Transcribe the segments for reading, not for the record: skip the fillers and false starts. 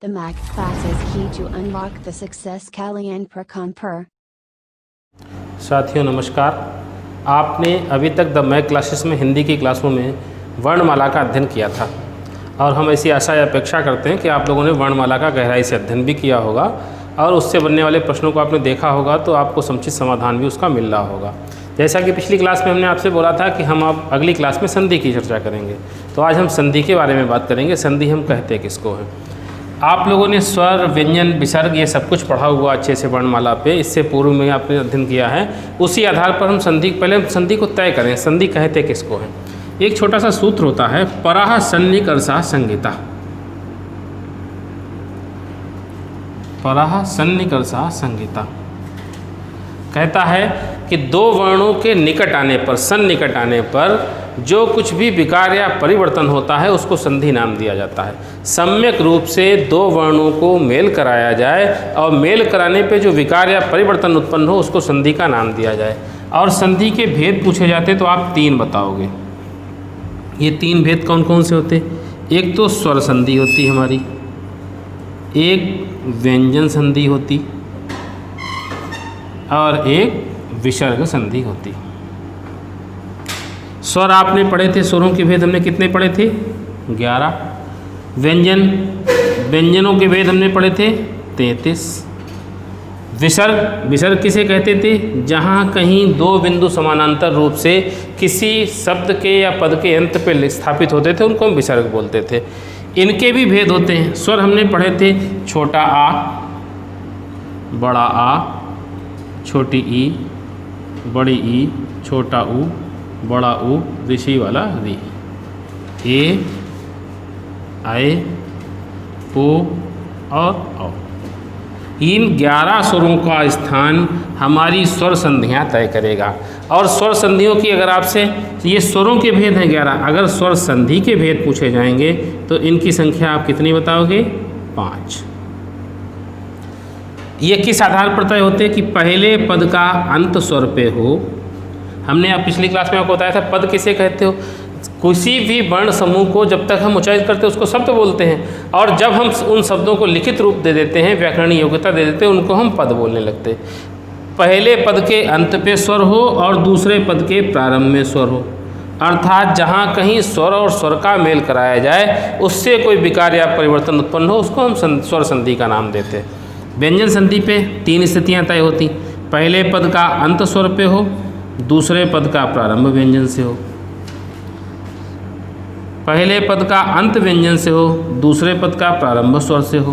The Mac class is key to unlock the success Kalyan Prakamper. साथियों नमस्कार। आपने अभी तक द मैक क्लासेस में हिंदी की क्लासों में वर्णमाला का अध्ययन किया था और हम ऐसी आशा या अपेक्षा करते हैं कि आप लोगों ने वर्णमाला का गहराई से अध्ययन भी किया होगा और उससे बनने वाले प्रश्नों को आपने देखा होगा तो आपको समुचित समाधान भी उसका मिल रहा होगा। जैसा कि पिछली क्लास में हमने आपसे बोला था कि हम अब अगली क्लास में संधि की चर्चा करेंगे, तो आज हम संधि के बारे में बात करेंगे। संधि हम कहते किसको हैं। आप लोगों ने स्वर, व्यंजन, विसर्ग ये सब कुछ पढ़ा हुआ अच्छे से वर्णमाला पे, इससे पूर्व में आपने अध्ययन किया है। उसी आधार पर हम पहले हम संधि को तय करें। संधि कहते किसको हैं। एक छोटा सा सूत्र होता है, पराह सन्निकर्षा संहिता। पराह सन्निकर्षा संहिता कहता है कि दो वर्णों के निकट आने पर, सन्निकट आने पर जो कुछ भी विकार या परिवर्तन होता है उसको संधि नाम दिया जाता है। सम्यक रूप से दो वर्णों को मेल कराया जाए और मेल कराने पे जो विकार या परिवर्तन उत्पन्न हो उसको संधि का नाम दिया जाए। और संधि के भेद पूछे जाते तो आप तीन बताओगे। ये तीन भेद कौन कौन से होते? एक तो स्वर संधि होती हमारी, एक व्यंजन संधि होती और एक विसर्ग संधि होती। स्वर आपने पढ़े थे, स्वरों के भेद हमने कितने पढ़े थे? 11। व्यंजनों के भेद हमने पढ़े थे 33। विसर्ग किसे कहते थे? जहाँ कहीं दो बिंदु समानांतर रूप से किसी शब्द के या पद के अंत पे स्थापित होते थे उनको हम विसर्ग बोलते थे। इनके भी भेद होते हैं। स्वर हमने पढ़े थे छोटा आ, बड़ा आ, छोटी ई, बड़ी ई, छोटा ऊ, बड़ा ऊ, ऋषि वाला री। ए, आए, ओ और औ। इन 11 स्वरों का स्थान हमारी स्वर संधियाँ तय करेगा। और स्वर संधियों की अगर आपसे, ये स्वरों के भेद हैं 11, अगर स्वर संधि के भेद पूछे जाएंगे तो इनकी संख्या आप कितनी बताओगे? 5। ये किस आधार पर तय होते हैं कि पहले पद का अंत स्वर पे हो। हमने अब पिछली क्लास में आपको बताया था पद किसे कहते हो। किसी भी वर्ण समूह को जब तक हम उच्चारित करते हैं उसको शब्द बोलते हैं, और जब हम उन शब्दों को लिखित रूप दे देते हैं, व्याकरणीय योग्यता दे देते हैं, उनको हम पद बोलने लगते हैं। पहले पद के अंत पे स्वर हो और दूसरे पद के प्रारंभ में स्वर हो, अर्थात जहाँ कहीं स्वर और स्वर का मेल कराया जाए उससे कोई विकार या परिवर्तन उत्पन्न हो उसको हम स्वर संधि का नाम देते हैं। व्यंजन संधि पे 3 स्थितियाँ तय होती। पहले पद का अंत स्वर पे हो, दूसरे पद का प्रारंभ व्यंजन से हो। पहले पद का अंत व्यंजन से हो, दूसरे पद का प्रारंभ स्वर से हो।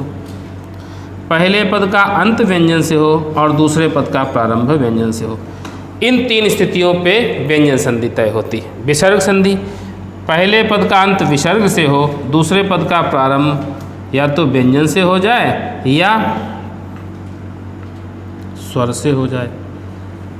पहले पद का अंत व्यंजन से हो और दूसरे पद का प्रारंभ व्यंजन से हो। इन 3 स्थितियों पे व्यंजन संधि तय होती है। विसर्ग संधि, पहले पद का अंत विसर्ग से हो, दूसरे पद का प्रारंभ या तो व्यंजन से हो जाए या स्वर से हो जाए।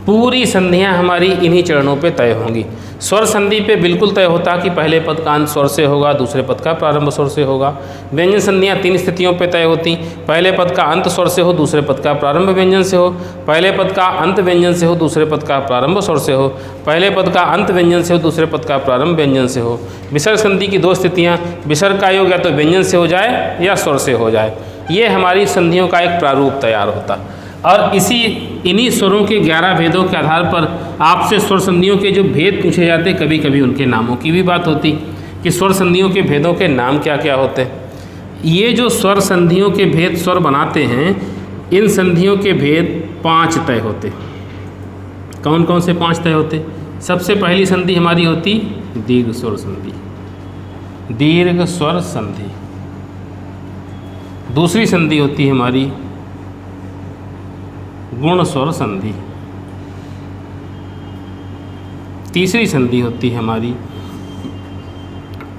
पूरी संधियां हमारी इन्हीं चरणों पे तय होंगी। स्वर संधि पे बिल्कुल तय होता कि पहले पद का अंत स्वर से होगा, दूसरे पद का प्रारंभ स्वर से होगा। व्यंजन संधियां 3 स्थितियों पे तय होती। पहले पद का अंत स्वर से हो, दूसरे पद का प्रारंभ व्यंजन से हो। पहले पद का अंत व्यंजन से हो, दूसरे पद का प्रारंभ स्वर से हो। पहले पद का अंत व्यंजन से हो, दूसरे पद का प्रारंभ व्यंजन से हो। विसर्ग संधि की 2 स्थितियाँ, विसर्ग का योग या तो व्यंजन से हो जाए या स्वर से हो जाए। ये हमारी संधियों का एक प्रारूप तैयार होता। और इन्हीं स्वरों के 11 भेदों के आधार पर आपसे स्वर संधियों के जो भेद पूछे जाते, कभी कभी उनके नामों की भी बात होती कि स्वर संधियों के भेदों के नाम क्या क्या होते हैं। ये जो स्वर संधियों के भेद स्वर बनाते हैं, इन संधियों के भेद 5 तय होते। कौन कौन से 5 तय होते? सबसे पहली संधि हमारी होती दीर्घ स्वर संधि, दीर्घ स्वर संधि। दूसरी संधि होती हमारी गुण स्वर संधि। तीसरी संधि होती है हमारी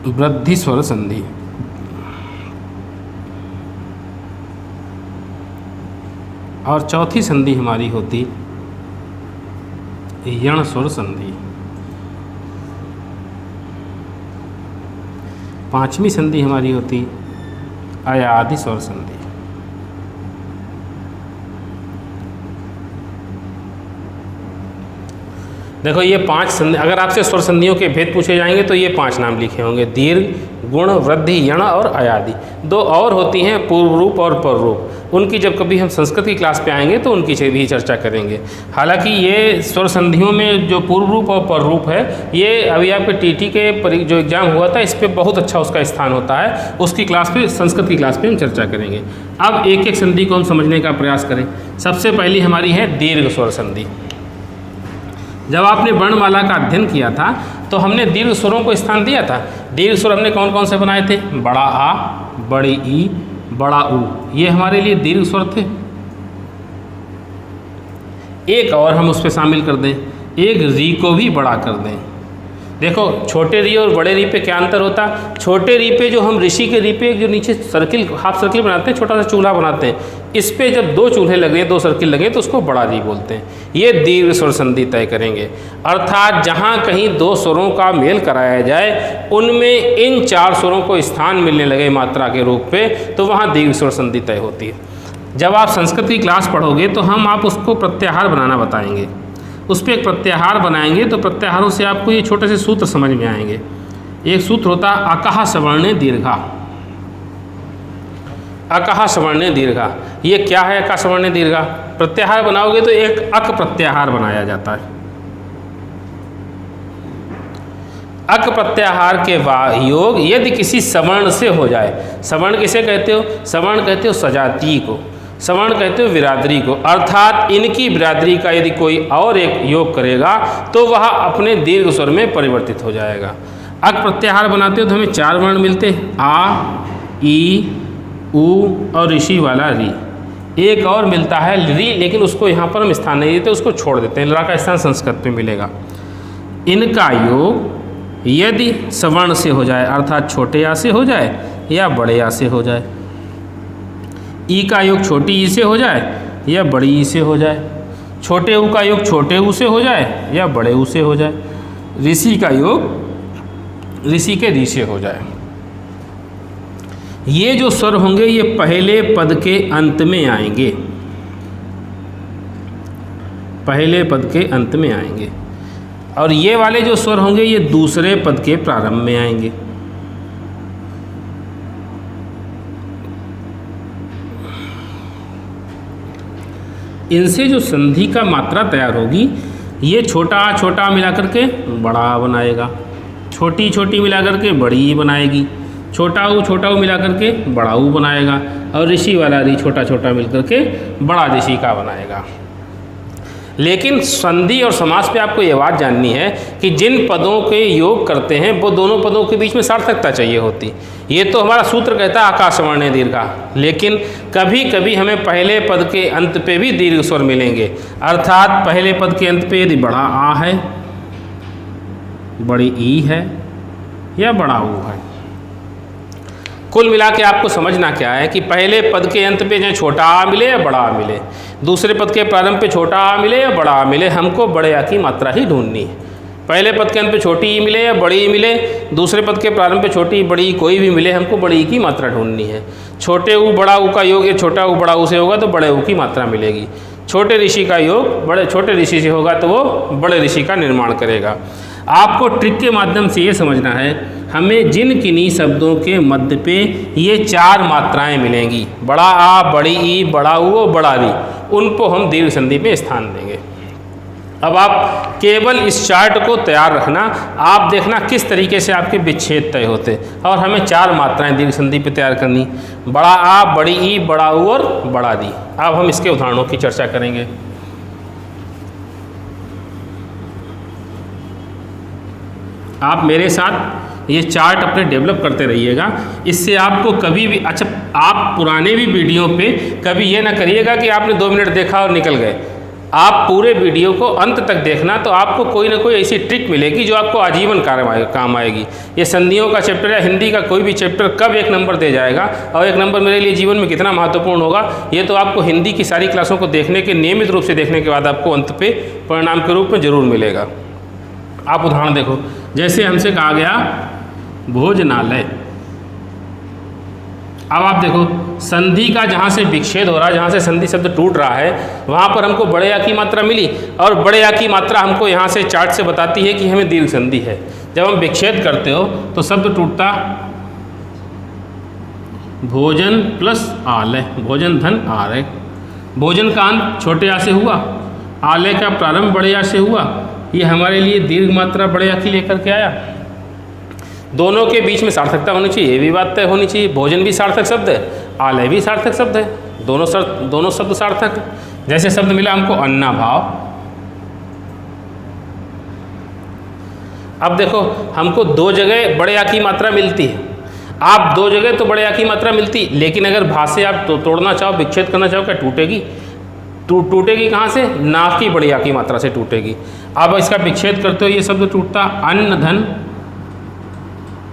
वृद्धि स्वर संधि। और चौथी संधि हमारी होती यण स्वर संधि। 5वीं संधि हमारी होती अयादि स्वर संधि। देखो ये 5 संधि, अगर आपसे स्वर संधियों के भेद पूछे जाएंगे तो ये 5 नाम लिखे होंगे, दीर्घ, गुण, वृद्धि, यण और अयादि। 2 और होती हैं, पूर्व रूप और पर रूप। उनकी जब कभी हम संस्कृत की क्लास पे आएंगे तो उनकी भी चर्चा करेंगे। हालांकि ये स्वर संधियों में जो पूर्व रूप और पर रूप है, ये अभी आपके टीटी के जो एग्ज़ाम हुआ था इस पर बहुत अच्छा उसका स्थान होता है, उसकी क्लास पे, संस्कृत की क्लास पे हम चर्चा करेंगे। अब एक एक संधि को हम समझने का प्रयास करें। सबसे पहली हमारी है दीर्घ स्वर संधि। जब आपने वर्णमाला का अध्ययन किया था तो हमने दीर्घ स्वरों को स्थान दिया था। दीर्घ स्वर हमने कौन कौन से बनाए थे? बड़ा आ, बड़ी ई, बड़ा ऊ, ये हमारे लिए दीर्घ स्वर थे। एक और हम उस पर शामिल कर दें, एक री को भी बड़ा कर दें। देखो छोटे री और बड़े री पे क्या अंतर होता? छोटे री पे जो हम ऋषि के री पे जो नीचे सर्किल, हाफ सर्किल बनाते हैं, छोटा सा चूल्हा बनाते हैं, इस पे जब 2 चूल्हे लगे, 2 सर्किल लगे तो उसको बड़ा री बोलते हैं। ये दीर्घ स्वर संधि तय करेंगे। अर्थात जहाँ कहीं 2 स्वरों का मेल कराया जाए, उनमें इन 4 स्वरों को स्थान मिलने लगे मात्रा के रूप पे, तो वहाँ दीर्घ स्वर संधि तय होती है। जब आप संस्कृत की क्लास पढ़ोगे तो हम आप उसको प्रत्याहार बनाना बताएंगे, उस पर एक प्रत्याहार बनाएंगे, तो प्रत्याहारों से आपको ये छोटे से सूत्र समझ में आएंगे। एक सूत्र होता है अकः सवर्णे दीर्घा। अकः सवर्णे दीर्घा, ये क्या है अकः सवर्णे दीर्घा? प्रत्याहार बनाओगे तो एक अक प्रत्याहार बनाया जाता है। अक प्रत्याहार के योग यदि किसी सवर्ण से हो जाए, सवर्ण किसे कहते हो? सवर्ण कहते हो सजातीय को, सवर्ण कहते हो बिरादरी को। अर्थात इनकी बिरादरी का यदि कोई और एक योग करेगा तो वह अपने दीर्घ स्वर में परिवर्तित हो जाएगा। अक प्रत्याहार बनाते हो तो हमें 4 वर्ण मिलते हैं, आ, ई, ऊ और ऋषि वाला री। एक और मिलता है री, लेकिन उसको यहाँ पर हम स्थान नहीं देते, उसको छोड़ देते हैं, ला का स्थान संस्कृत में मिलेगा। इनका योग यदि सवर्ण से हो जाए, अर्थात छोटे आ से हो जाए या बड़े आ से हो जाए। ई का योग छोटी ई से हो जाए या बड़ी ई से हो जाए। छोटे ऊ का योग छोटे ऊ से हो जाए या बड़े ऊ से हो जाए। ऋषि का योग ऋषि के री से हो जाए। ये जो स्वर होंगे ये पहले पद के अंत में आएंगे, पहले पद के अंत में आएंगे, और ये वाले जो स्वर होंगे ये दूसरे पद के प्रारंभ में आएंगे। इनसे जो संधि का मात्रा तैयार होगी, ये छोटा मिला करके बड़ा बनाएगा, छोटी छोटी मिला करके बड़ी बनाएगी, छोटा ऊ मिला करके बड़ा ऊ बनाएगा, और ऋषि वाला री छोटा मिल करके बड़ा ऋषि का बनाएगा। लेकिन संधि और समास पे आपको ये बात जाननी है कि जिन पदों के योग करते हैं वो दोनों पदों के बीच में सार्थकता चाहिए होती। ये तो हमारा सूत्र कहता है आकाश सवर्णे दीर्घा, लेकिन कभी कभी हमें पहले पद के अंत पे भी दीर्घ स्वर मिलेंगे। अर्थात पहले पद के अंत पे यदि बड़ा आ है, बड़ी ई है या बड़ा ऊ है। कुल मिला के आपको समझना क्या है कि पहले पद के अंत पे चाहे छोटा आ मिले या बड़ा आ मिले, दूसरे पद के प्रारंभ पे छोटा आ मिले या बड़ा आ मिले, हमको बड़े आ की मात्रा ही ढूंढनी है। पहले पद के अंत पे छोटी ई मिले या बड़ी ई मिले, दूसरे पद के प्रारंभ पे छोटी बड़ी कोई भी मिले, हमको बड़ी ई की मात्रा ढूंढनी है। छोटे ऊ बड़ा ऊ का योग ये छोटा ऊ बड़ा ऊ से होगा तो बड़े ऊ की मात्रा मिलेगी। छोटे ऋषि का योग बड़े छोटे ऋषि से होगा तो वो बड़े ऋषि का निर्माण करेगा। आपको ट्रिक के माध्यम से ये समझना है, हमें जिन किन्हीं शब्दों के मध्य पे ये 4 मात्राएं मिलेंगी, बड़ा आ, बड़ी ई, बड़ा ऊ और बड़ा री, उनको हम दीर्घ संधि में स्थान देंगे। अब आप केवल इस चार्ट को तैयार रखना, आप देखना किस तरीके से आपके विच्छेद तय होते, और हमें 4 मात्राएं दीर्घ संधि पे तैयार करनी, बड़ा आ, बड़ी ई, बड़ा ऊ और बड़ा री। अब हम इसके उदाहरणों की चर्चा करेंगे। आप मेरे साथ ये चार्ट अपने डेवलप करते रहिएगा, इससे आपको कभी भी, अच्छा आप पुराने भी वीडियो पे कभी ये ना करिएगा कि आपने 2 मिनट देखा और निकल गए। आप पूरे वीडियो को अंत तक देखना, तो आपको कोई ना कोई ऐसी ट्रिक मिलेगी जो आपको आजीवन काम आएगी। ये संधियों का चैप्टर या हिंदी का कोई भी चैप्टर कब 1 नंबर दे जाएगा और 1 नंबर मेरे लिए जीवन में कितना महत्वपूर्ण होगा, ये तो आपको हिंदी की सारी क्लासों को देखने के, नियमित रूप से देखने के बाद आपको अंत पे परिणाम के रूप में जरूर मिलेगा। आप उदाहरण देखो, जैसे हमसे कहा गया भोजनालय, अब आप देखो संधि का जहाँ से विच्छेद हो रहा है, जहाँ से संधि शब्द टूट रहा है, वहाँ पर हमको बड़े या की मात्रा मिली, और बड़े या की मात्रा हमको यहाँ से चार्ट से बताती है कि हमें दीर्घ संधि है। जब हम विच्छेद करते हो तो शब्द टूटता भोजन प्लस आलय, भोजन धन आलय। भोजन का अंत छोटे आ से हुआ, आलय का प्रारंभ बड़े या से हुआ, ये हमारे लिए दीर्घ मात्रा बड़े या की लेकर के आया। दोनों के बीच में सार्थकता होनी चाहिए, ये भी बात तय होनी चाहिए। भोजन भी सार्थक शब्द है, आलय भी सार्थक शब्द है, दोनों शब्द सार्थक है। जैसे शब्द मिला हमको अन्नाभाव। अब देखो हमको दो जगह बड़े या की मात्रा मिलती है, आप दो जगह तो बड़े या की मात्रा मिलती, लेकिन अगर भाषा आप तोड़ना चाहो, विच्छेद करना चाहो, क्या टूटेगी? टूटेगी कहाँ से? ना की बड़े या की मात्रा से टूटेगी। अब इसका विच्छेद करते हो ये शब्द टूटता अन्न धन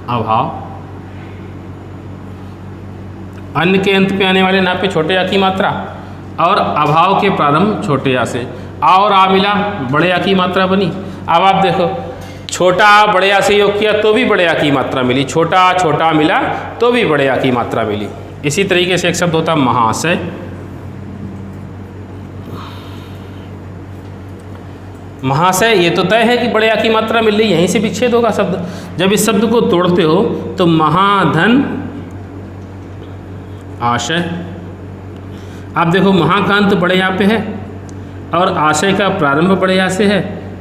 अभाव। अन्न के अंत पे आने वाले ना पे छोटे या की मात्रा, और अभाव के प्रारंभ छोटे या से, आ और आ मिला बड़े या की मात्रा बनी। अब आप देखो छोटा आ बड़े या से योग किया तो भी बड़े या की मात्रा मिली, छोटा आ छोटा मिला तो भी बड़े या की मात्रा मिली। इसी तरीके से एक शब्द होता महाशय। महाशय ये तो तय है कि बड़े या की मात्रा मिल रही, यहीं से विच्छेद होगा शब्द। जब इस शब्द को तोड़ते हो तो महाधन आशय। आप देखो महाकांत बड़े या पे है और आशय का प्रारंभ बड़े या से है,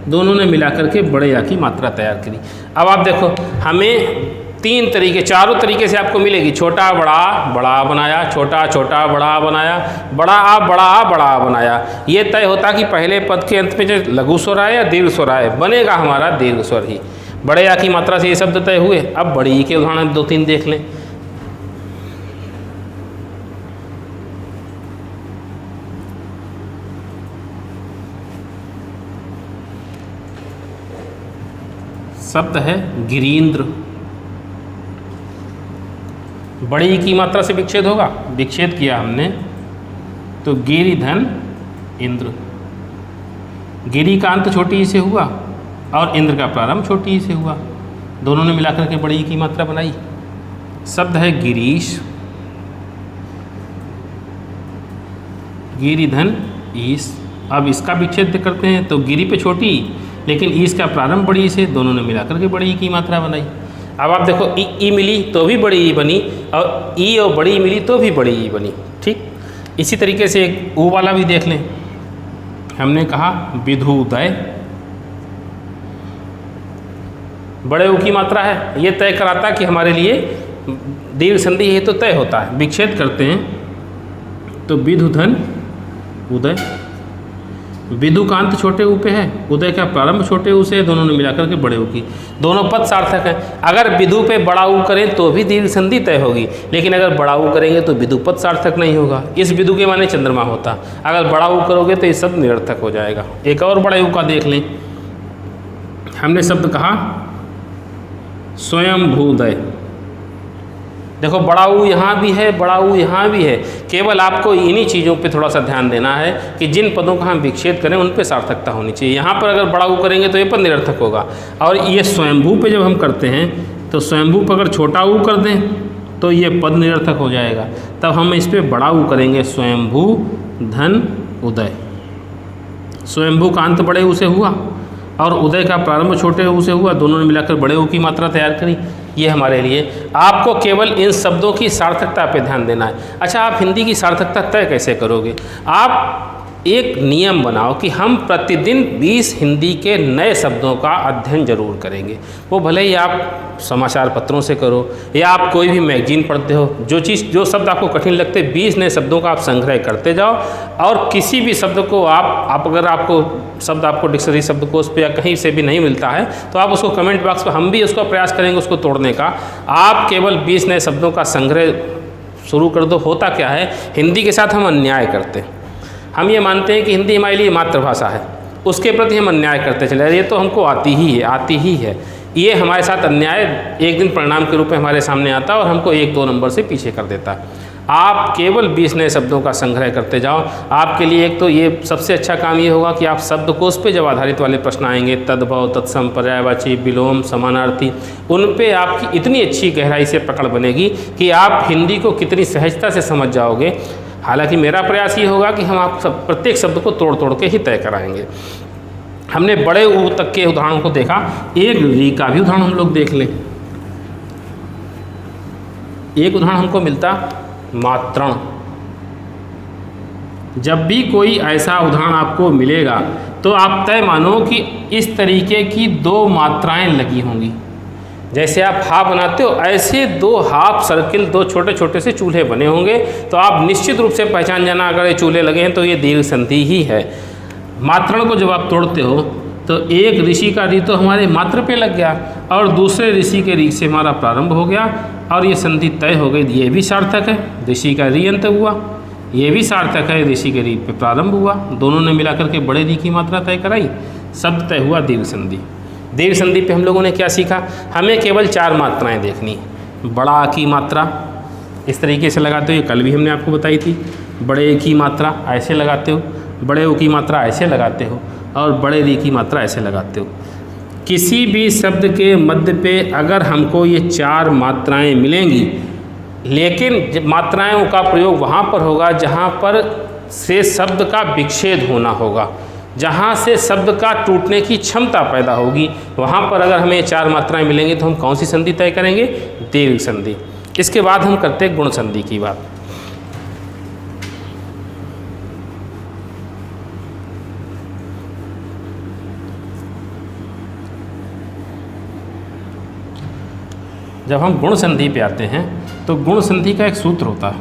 दोनों ने मिलाकर के बड़े या की मात्रा तैयार करी। अब आप देखो हमें तीन तरीके, चारों तरीके से आपको मिलेगी। छोटा बड़ा बनाया, छोटा छोटा बड़ा बनाया, बड़ा आ बड़ा बनाया। ये तय होता कि पहले पद के अंत में जो लघु स्वर आए या दीर्घ स्वर आए, बनेगा हमारा दीर्घ स्वर ही। बड़े या की मात्रा से ये शब्द तय हुए। अब बड़ी ई के उदाहरण दो तीन देख लें। शब्द है गिरीन्द्र। बड़ी की मात्रा से विच्छेद होगा, विच्छेद किया हमने तो गिरि धन इंद्र। गिरी का अंत छोटी ई से हुआ और इंद्र का प्रारंभ छोटी ई से हुआ, दोनों ने मिलाकर के बड़ी की मात्रा बनाई। शब्द है गिरीश। गिरि धन ईश। अब इसका विच्छेद करते हैं तो गिरी पे छोटी लेकिन ईश का प्रारंभ बड़ी ई से, दोनों ने मिलाकर के बड़ी ई की मात्रा बनाई। अब आप देखो ई मिली तो भी बड़ी ई बनी, और ई और बड़ी ई मिली तो भी बड़ी ई बनी। ठीक इसी तरीके से एक ऊ वाला भी देख लें। हमने कहा विधुदय, बड़े ऊ की मात्रा है, ये तय कराता कि हमारे लिए दीर्घ संधि ये तो तय होता है। विच्छेद करते हैं तो विधुधन उदय। विधु का अंत छोटे ऊ पे है, उदय का प्रारंभ छोटे ऊ से है, दोनों ने मिलाकर के बड़े ऊ की। दोनों पद सार्थक हैं। अगर विधु पे बड़ा ऊ करें तो भी दीर्घ संधि तय होगी, लेकिन अगर बड़ा ऊ करेंगे तो विधु पद सार्थक नहीं होगा। इस विधु के माने चंद्रमा होता, अगर बड़ा ऊ करोगे तो ये शब्द निरर्थक हो जाएगा। एक और बड़े ऊ का देख लें। हमने शब्द कहा स्वयंभूदय। देखो बड़ा ऊ यहाँ भी है, बड़ा ऊ यहाँ भी है। केवल आपको इन्हीं चीज़ों पे थोड़ा सा ध्यान देना है कि जिन पदों का हम विच्छेद करें उन पे सार्थकता होनी चाहिए। यहाँ पर अगर बड़ा ऊ करेंगे तो ये पद निरर्थक होगा। और ये स्वयंभू पे जब हम करते हैं तो स्वयंभू पर अगर छोटा ऊ कर दें तो ये पद निरर्थक हो जाएगा। तब हम इस पर बड़ा ऊ करेंगे, स्वयंभू धन उदय। स्वयंभू का अंत बड़े ऊ से हुआ और उदय का प्रारंभ छोटे ऊ से हुआ, दोनों ने मिलाकर बड़े ऊ की मात्रा तैयार करी। ये हमारे लिए, आपको केवल इन शब्दों की सार्थकता पे ध्यान देना है। अच्छा, आप हिंदी की सार्थकता तय कैसे करोगे? आप एक नियम बनाओ कि हम प्रतिदिन 20 हिंदी के नए शब्दों का अध्ययन जरूर करेंगे। वो भले ही आप समाचार पत्रों से करो या आप कोई भी मैगजीन पढ़ते हो, जो शब्द आपको कठिन लगते 20 नए शब्दों का आप संग्रह करते जाओ। और किसी भी शब्द को आप अगर आपको डिक्शनरी शब्दकोश पे या कहीं से भी नहीं मिलता है तो आप उसको कमेंट बॉक्स पर, हम भी उसका प्रयास करेंगे उसको तोड़ने का। आप केवल 20 नए शब्दों का संग्रह शुरू कर दो। होता क्या है, हिंदी के साथ हम अन्याय करते हैं। हम ये मानते हैं कि हिंदी हमारे लिए मातृभाषा है, उसके प्रति हम अन्याय करते चले। ये तो हमको आती ही है। ये हमारे साथ अन्याय एक दिन परिणाम के रूप में हमारे सामने आता है और हमको 1-2 नंबर से पीछे कर देता है। आप केवल 20 नए शब्दों का संग्रह करते जाओ। आपके लिए एक तो ये सबसे अच्छा काम ये होगा कि आप शब्दकोश पे जब आधारित वाले प्रश्न आएंगे, तद्भव, तत्सम, पर्यायवाची, विलोम, समानार्थी, उन पे आपकी इतनी अच्छी गहराई से पकड़ बनेगी कि आप हिंदी को कितनी सहजता से समझ जाओगे। हालांकि मेरा प्रयास ये होगा कि हम आप प्रत्येक शब्द को तोड़ तोड़ के ही तय कराएंगे। हमने बड़े ऊ तक के उदाहरणों को देखा, एक री का भी उदाहरण हम लोग देख लें। एक उदाहरण हमको मिलता मात्रण। जब भी कोई ऐसा उदाहरण आपको मिलेगा तो आप तय मानो कि इस तरीके की 2 मात्राएं लगी होंगी। जैसे आप हाफ बनाते हो ऐसे 2 हाफ सर्किल, 2 छोटे छोटे से चूल्हे बने होंगे, तो आप निश्चित रूप से पहचान जाना अगर ये चूल्हे लगे हैं तो ये दीर्घ संधि ही है। मात्रण को जब आप तोड़ते हो तो एक ऋषि का री तो हमारे मात्र पे लग गया और दूसरे ऋषि के री से हमारा प्रारंभ हो गया और ये संधि तय हो गई। ये भी सार्थक है, ऋषि का री अंत हुआ। ये भी सार्थक है, ऋषि के री पे प्रारंभ हुआ। दोनों ने मिलाकर के बड़े री की मात्रा तय कराई, शब्द तय हुआ दीर्घ संधि। दीर्घ संधि पे हम लोगों ने क्या सीखा? हमें केवल 4 मात्राएं देखनी। बड़ा आ की मात्रा इस तरीके से लगाते हो, ये कल भी हमने आपको बताई थी। बड़े की मात्रा ऐसे लगाते हो, बड़े ऊ की मात्रा ऐसे लगाते हो और बड़े री की मात्रा ऐसे लगाते हो। किसी भी शब्द के मध्य पे अगर हमको ये 4 मात्राएं मिलेंगी, लेकिन मात्राओं का प्रयोग वहाँ पर होगा जहाँ पर से शब्द का विच्छेद होना होगा, जहाँ से शब्द का टूटने की क्षमता पैदा होगी। वहाँ पर अगर हमें 4 मात्राएं मिलेंगी तो हम कौन सी संधि तय करेंगे? दीर्घ संधि। इसके बाद हम करते हैं गुण संधि की बात। जब हम गुण संधि पे आते हैं तो गुण संधि का एक सूत्र होता है।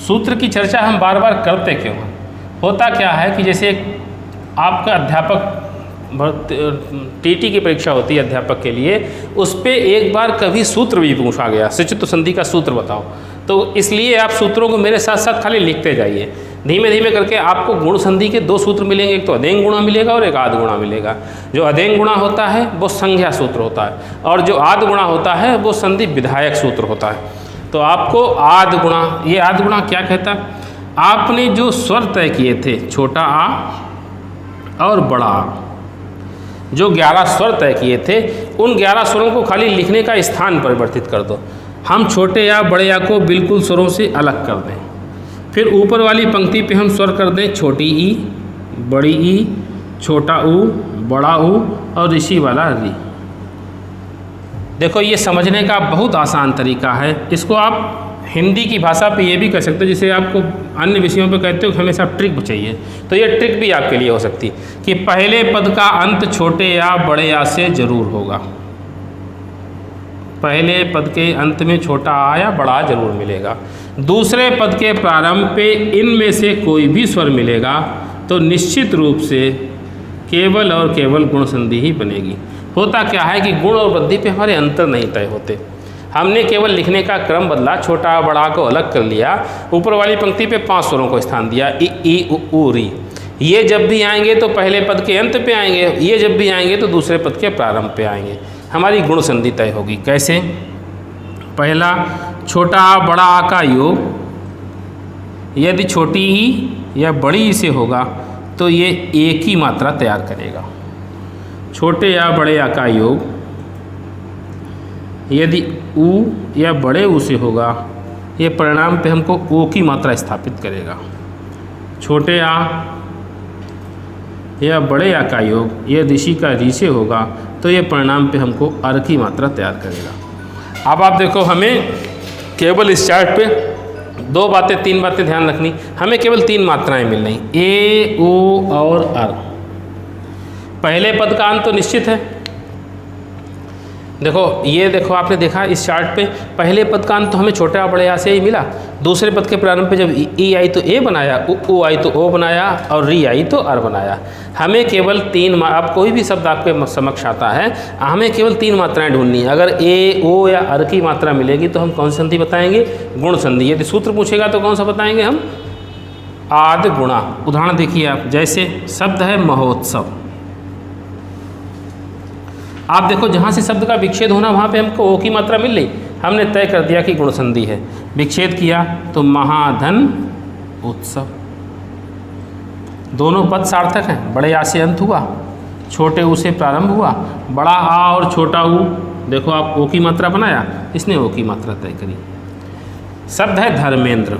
सूत्र की चर्चा हम बार बार करते क्यों हैं? होता क्या है कि जैसे आपका अध्यापक टीटी की परीक्षा होती है अध्यापक के लिए, उस पर एक बार कभी सूत्र भी पूछा गया, सचित्र संधि का सूत्र बताओ। तो इसलिए आप सूत्रों को मेरे साथ साथ खाली लिखते जाइए। धीमे धीमे करके आपको गुण संधि के 2 सूत्र मिलेंगे, एक तो अदेंग गुणा मिलेगा और एक आद गुणा मिलेगा। जो अदेंग गुणा होता है वो संज्ञा सूत्र होता है और जो आद गुणा होता है वो संधि विधायक सूत्र होता है। तो आपको आद गुणा, ये आद गुणा क्या कहता है? आपने जो स्वर तय किए थे, छोटा आ और बड़ा आ, जो 11 स्वर तय किए थे, उन 11 स्वरों को खाली लिखने का स्थान परिवर्तित कर दो। हम छोटे या बड़े या को बिल्कुल स्वरों से अलग कर दें। फिर ऊपर वाली पंक्ति पे हम स्वर कर दें छोटी ई, बड़ी ई, छोटा ऊ, बड़ा ऊ और ऋषि वाला री। देखो ये समझने का बहुत आसान तरीका है। इसको आप हिंदी की भाषा पे ये भी कह सकते हो, जिसे आपको अन्य विषयों पे कहते हो कि हमेशा ट्रिक चाहिए, तो ये ट्रिक भी आपके लिए हो सकती कि पहले पद का अंत छोटे या बड़े या से जरूर होगा। पहले पद के अंत में छोटा आ या बड़ा आ जरूर मिलेगा। दूसरे पद के प्रारंभ पे इनमें से कोई भी स्वर मिलेगा तो निश्चित रूप से केवल और केवल गुण संधि ही बनेगी। होता क्या है कि गुण और वृद्धि पे हमारे अंतर नहीं तय होते। हमने केवल लिखने का क्रम बदला, छोटा बड़ा को अलग कर लिया, ऊपर वाली पंक्ति पे 5 स्वरों को स्थान दिया, इ, ई, उ, री। ये जब भी आएंगे तो पहले पद के अंत पे आएंगे, ये जब भी आएंगे तो दूसरे पद के प्रारंभ पे आएंगे। हमारी गुण संधि तय होगी। कैसे? पहला, छोटा आ बड़ा आ का योग यदि छोटी ई या बड़ी ई से होगा तो ये एक ही मात्रा तैयार करेगा। छोटे या बड़े आ का योग यदि ऊ या बड़े ऊ से होगा, ये परिणाम पे हमको ओ की मात्रा स्थापित करेगा। छोटे आ या बड़े आ का योग यदि ऋषि का री से होगा तो ये परिणाम पे हमको अर की मात्रा तैयार करेगा। अब आप देखो, हमें केवल इस चार्ट पे 3 बातें ध्यान रखनी। हमें केवल 3 मात्राएं मिल रही, ए, ओ और अर। पहले पद का अंत तो निश्चित है। देखो, ये देखो, आपने देखा इस चार्ट पे पहले पद का अंत तो हमें छोटे आ बड़े आ से ही मिला। दूसरे पद के प्रारंभ पे जब ई आई तो ए बनाया, उ आई तो ओ बनाया और री आई तो अर बनाया। हमें केवल 3, अब कोई भी शब्द आपके समक्ष आता है, हमें केवल 3 मात्राएं ढूंढनी है। अगर ए, ओ या अर की मात्रा मिलेगी तो हम कौन सी संधि बताएंगे? गुण संधि। यदि सूत्र पूछेगा तो कौन सा बताएंगे हम? आद गुणा। उदाहरण देखिए आप, जैसे शब्द है महोत्सव। आप देखो, जहाँ से शब्द का विच्छेद होना वहाँ पे हमको ओ की मात्रा मिल रही, हमने तय कर दिया कि गुण संधि है। विच्छेद किया तो महाधन उत्सव, दोनों पद सार्थक हैं। बड़े आ से अंत हुआ, छोटे ऊ से प्रारंभ हुआ, बड़ा आ और छोटा ऊ, देखो आप ओ की मात्रा बनाया, इसने ओ की मात्रा तय करी। शब्द है धर्मेंद्र।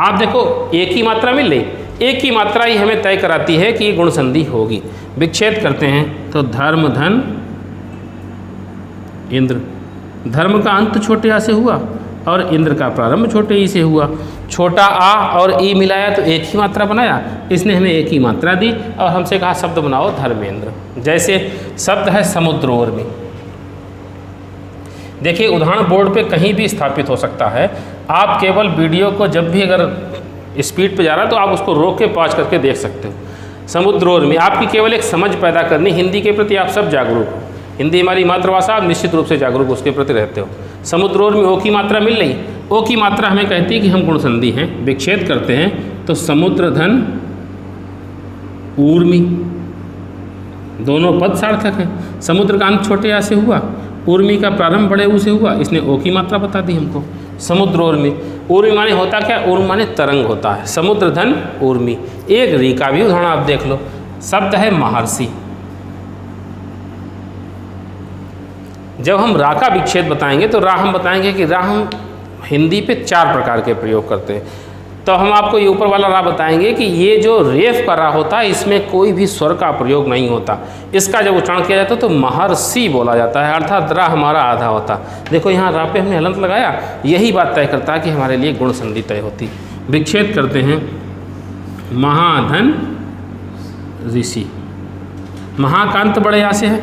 आप देखो एक ही मात्रा मिल रही, एक ही मात्रा ही हमें तय कराती है कि ये गुण संधि होगी। विच्छेद करते हैं तो धर्म धन इंद्र, धर्म का अंत छोटे आ से हुआ और इंद्र का प्रारंभ छोटे ई से हुआ। छोटा आ और ई मिलाया तो एक ही मात्रा बनाया, इसने हमें एक ही मात्रा दी और हमसे कहा शब्द बनाओ धर्मेंद्र। जैसे शब्द है समुद्रोर्मी। देखिए उदाहरण बोर्ड पे कहीं भी स्थापित हो सकता है। आप केवल वीडियो को जब भी अगर स्पीड पे जा रहा है तो आप उसको रोक के पॉज करके देख सकते हो। समुद्रोर्मी, आपकी केवल एक समझ पैदा करनी, हिंदी के प्रति आप सब जागरूक हो। हिंदी हमारी मातृभाषा, आप निश्चित रूप से जागरूक उसके प्रति रहते हो। समुद्रोर्मी ओ की मात्रा मिल रही, ओ की मात्रा हमें कहती है कि हम गुण संधि हैं। विच्छेद करते हैं तो समुद्र धन ऊर्मी, दोनों पद सार्थक हैं। समुद्र का अंत छोटे आ से हुआ, ऊर्मी का प्रारंभ बड़े ऊ से हुआ, इसने ओ की मात्रा बता दी हमको। समुद्रोर्मी, ऊर्मी माने होता क्या, ऊर्मी माने तरंग होता है। समुद्र धन ऊर्मी। एक री का भी उदाहरण आप देख लो, शब्द है महर्षि। जब हम रा का विच्छेद बताएंगे तो रा हम बताएंगे कि रा हम हिंदी पे 4 प्रकार के प्रयोग करते हैं। तो हम आपको ये ऊपर वाला रा बताएंगे कि ये जो रेफ का रा होता है इसमें कोई भी स्वर का प्रयोग नहीं होता। इसका जब उच्चारण किया जाता है तो महर्षि बोला जाता है, अर्थात रा हमारा आधा होता। देखो यहाँ रा पे हमने हलंत लगाया, यही बात तय करता है कि हमारे लिए गुण संधि तय होती। विच्छेद करते हैं महाधन ऋषि, महाकांत बड़े आ से है,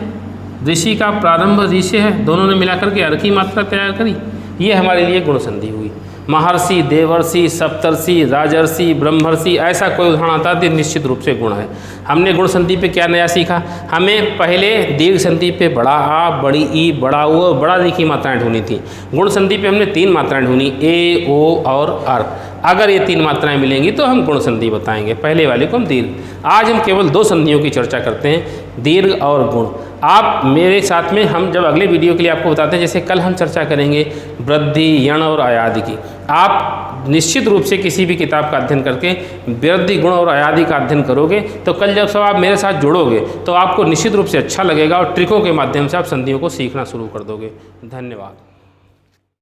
ऋषि का प्रारंभ ऋषि से है, दोनों ने मिलाकर के अर्घ की मात्रा तैयार करी, ये हमारे लिए गुण संधि हुई। महर्षि, देवर्षि, सप्तर्षि, राजर्षि, ब्रह्मर्षि, ऐसा कोई उदाहरण आता है तो निश्चित रूप से गुण है। हमने गुण संधि पे क्या नया सीखा, हमें पहले दीर्घ संधि पे बड़ा आ, बड़ी ई, बड़ा ऊ और बड़ा री की मात्राएं ढूंढनी थी। गुण संधि पे हमने 3 मात्राएं ढूंढी, ए, ओ और अर। अगर ये 3 मात्राएं मिलेंगी तो हम गुण संधि बताएंगे, पहले वाले को हम दीर्घ। आज हम केवल 2 संधियों की चर्चा करते हैं, दीर्घ और गुण। आप मेरे साथ में, हम जब अगले वीडियो के लिए आपको बताते हैं, जैसे कल हम चर्चा करेंगे वृद्धि, यण और अयादि की। आप निश्चित रूप से किसी भी किताब का अध्ययन करके वृद्धि, गुण और अयादि का अध्ययन करोगे तो कल जब सब आप मेरे साथ जुड़ोगे तो आपको निश्चित रूप से अच्छा लगेगा और ट्रिकों के माध्यम से आप संधियों को सीखना शुरू कर दोगे। धन्यवाद।